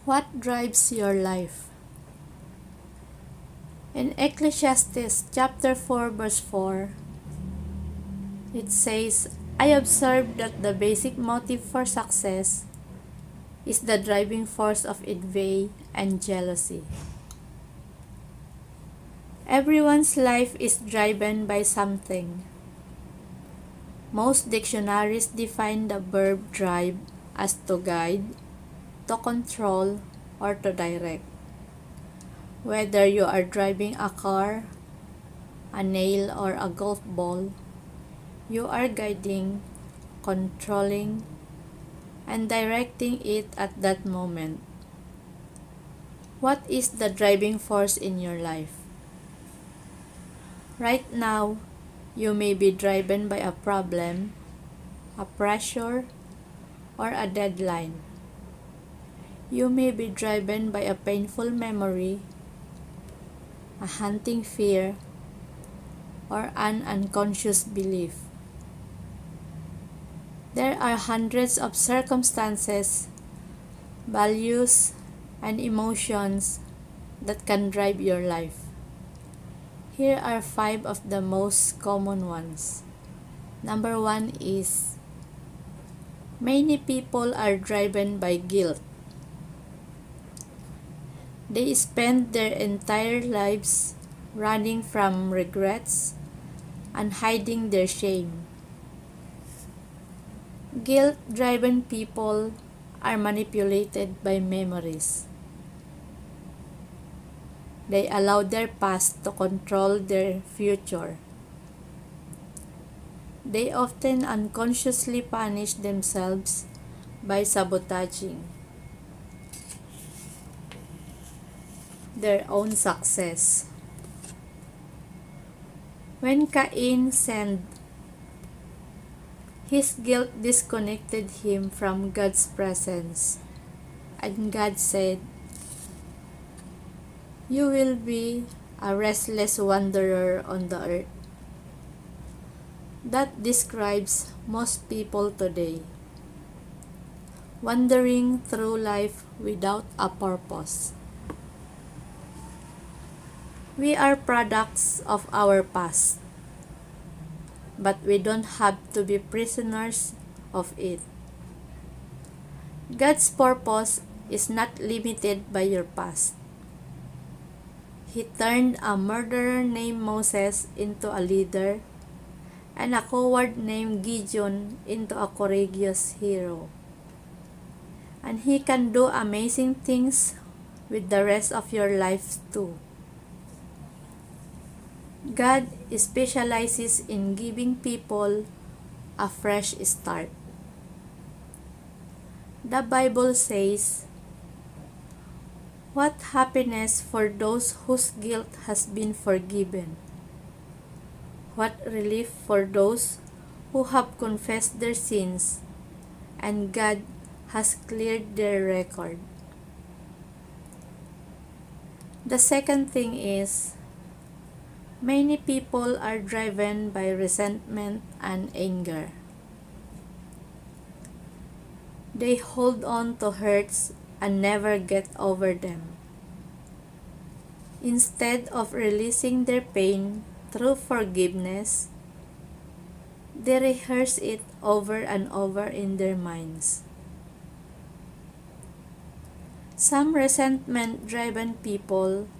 What drives your life? In Ecclesiastes chapter 4 verse 4, it says, I observed that the basic motive for success is the driving force of envy and jealousy. Everyone's life is driven by something. Most dictionaries define the verb drive as to guide, to control, or to direct. Whether you are driving a car, a nail, or a golf ball, you are guiding, controlling, and directing it at that moment. What is the driving force in your life? Right now, you may be driven by a problem, a pressure, or a deadline. You may be driven by a painful memory, a haunting fear, or an unconscious belief. There are hundreds of circumstances, values, and emotions that can drive your life. Here are 5 of the most common ones. Number 1 is, many people are driven by guilt. They spend their entire lives running from regrets and hiding their shame. Guilt-driven people are manipulated by memories. They allow their past to control their future. They often unconsciously punish themselves by sabotaging their own success. When Cain sinned, his guilt disconnected him from God's presence, and God said, "You will be a restless wanderer on the earth." That describes most people today, wandering through life without a purpose. We are products of our past, but we don't have to be prisoners of it. God's purpose is not limited by your past. He turned a murderer named Moses into a leader, and a coward named Gideon into a courageous hero. And He can do amazing things with the rest of your life too. God specializes in giving people a fresh start. The Bible says, "What happiness for those whose guilt has been forgiven. What relief for those who have confessed their sins, and God has cleared their record." The second thing is, many people are driven by resentment and anger. They hold on to hurts and never get over them. Instead of releasing their pain through forgiveness, they rehearse it over and over in their minds. Some resentment-driven people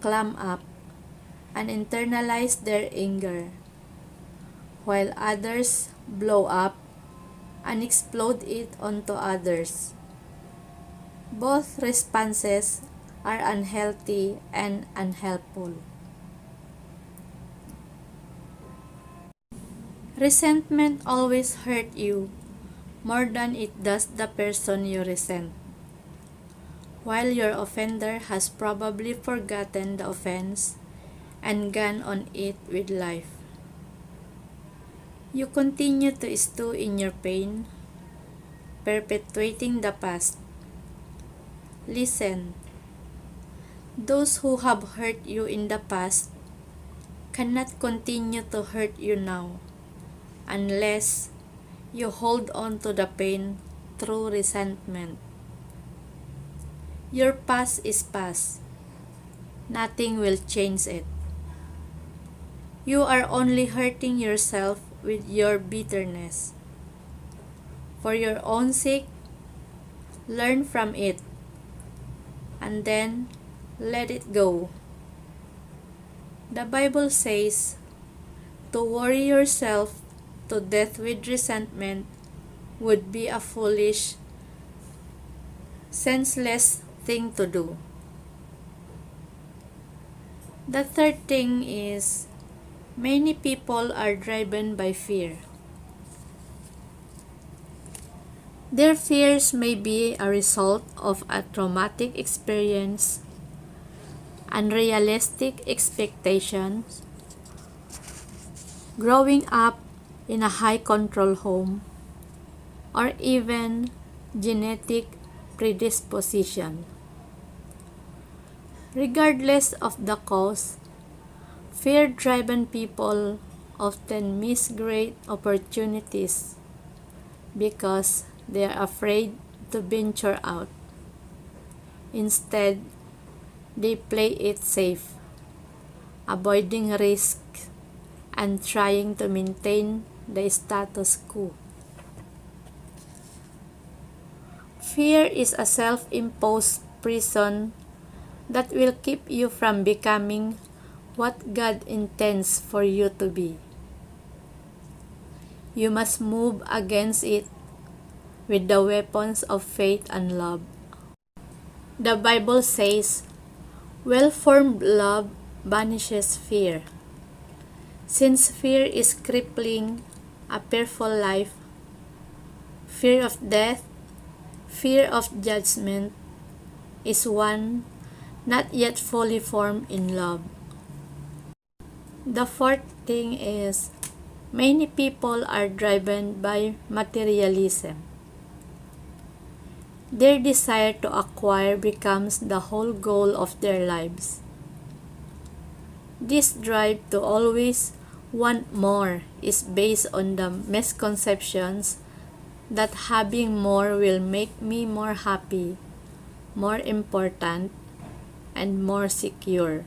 clam up and internalize their anger, while others blow up and explode it onto others. Both responses are unhealthy and unhelpful. Resentment always hurts you more than it does the person you resent, while your offender has probably forgotten the offense and gone on it with life. You continue to stew in your pain, perpetuating the past. Listen, those who have hurt you in the past cannot continue to hurt you now unless you hold on to the pain through resentment. Your past is past. Nothing will change it. You are only hurting yourself with your bitterness. For your own sake, learn from it, and then let it go. The Bible says, to worry yourself to death with resentment would be a foolish, senseless thing to do. The third thing is, many people are driven by fear. Their fears may be a result of a traumatic experience, unrealistic expectations, growing up in a high control home, or even genetic predisposition. Regardless of the cause, fear-driven people often miss great opportunities because they are afraid to venture out. Instead, they play it safe, avoiding risk and trying to maintain the status quo. Fear is a self-imposed prison that will keep you from becoming what God intends for you to be. You must move against it with the weapons of faith and love. The Bible says, well-formed love banishes fear. Since fear is crippling a fearful life, fear of death, fear of judgment, is one not yet fully formed in love. The fourth thing is, many people are driven by materialism. Their desire to acquire becomes the whole goal of their lives. This drive to always want more is based on the misconceptions that having more will make me more happy, more important, and more secure.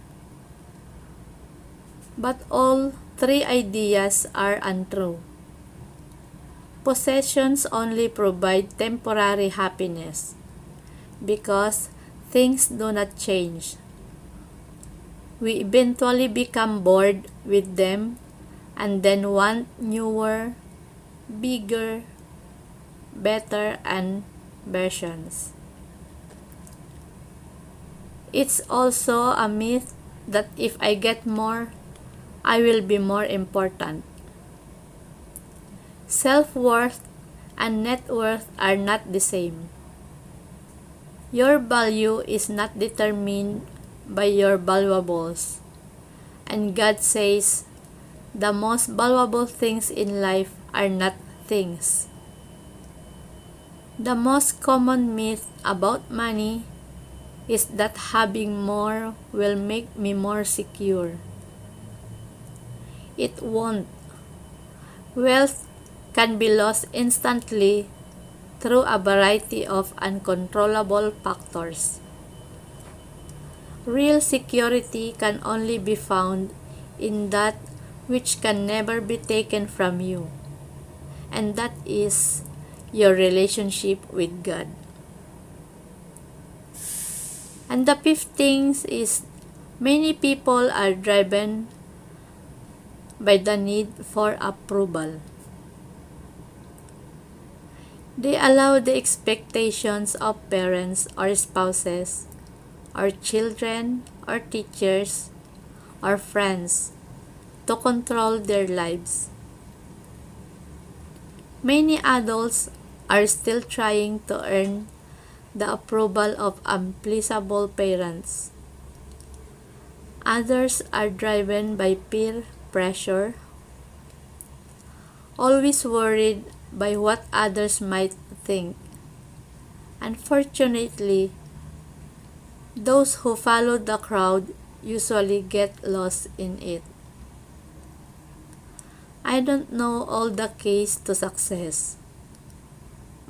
But all three ideas are untrue. Possessions only provide temporary happiness because things do not change. We eventually become bored with them and then want newer, bigger, better versions. It's also a myth that if I get more, I will be more important. Self-worth and net worth are not the same. Your value is not determined by your valuables. And God says, the most valuable things in life are not things. The most common myth about money is that having more will make me more secure. It won't. Wealth can be lost instantly through a variety of uncontrollable factors. Real security can only be found in that which can never be taken from you, and that is your relationship with God. And the fifth thing is, many people are driven by the need for approval. They allow the expectations of parents or spouses, or children, or teachers, or friends to control their lives. Many adults are still trying to earn the approval of unpleasable parents. Others are driven by peer pressure, always worried by what others might think. Unfortunately, those who follow the crowd usually get lost in it. I don't know all the keys to success,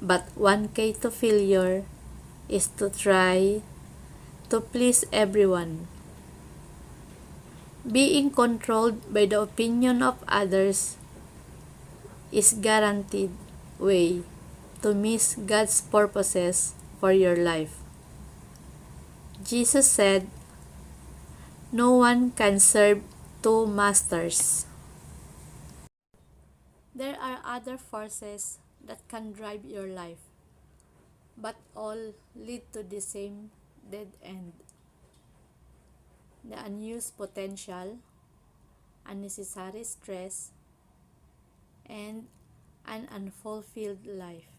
but one key to failure is to try to please everyone. Being controlled by the opinion of others is guaranteed way to miss God's purposes for your life. Jesus said, "No one can serve two masters." There are other forces that can drive your life, but all lead to the same dead end. The unused potential, unnecessary stress, and an unfulfilled life.